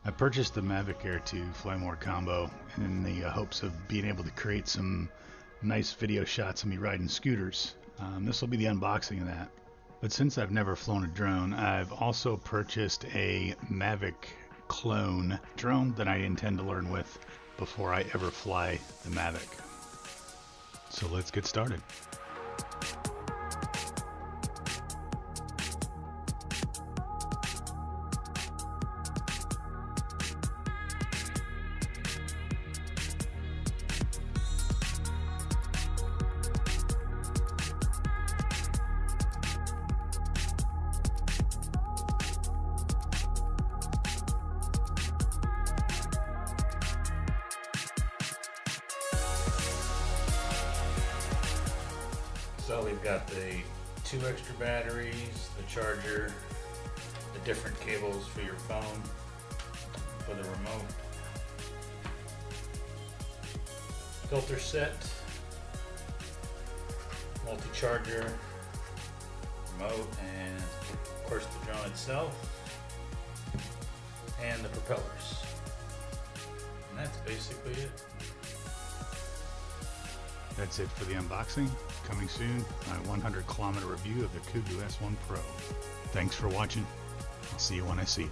I purchased the Mavic Air 2 Fly More combo in the hopes of being able to create some nice video shots of me riding scooters. This will be the unboxing of that. But since I've never flown a drone, I've also purchased a Mavic clone drone that I intend to learn with before I ever fly the Mavic. So let's get started. So we've got the 2 extra batteries, the charger, the different cables for your phone, for the remote, filter set, multi-charger, remote, and of course the drone itself, and the propellers. And that's basically it. That's it for the unboxing. Coming soon, my 100-kilometer review of the Kugu S1 Pro. Thanks for watching. I'll see you when I see you.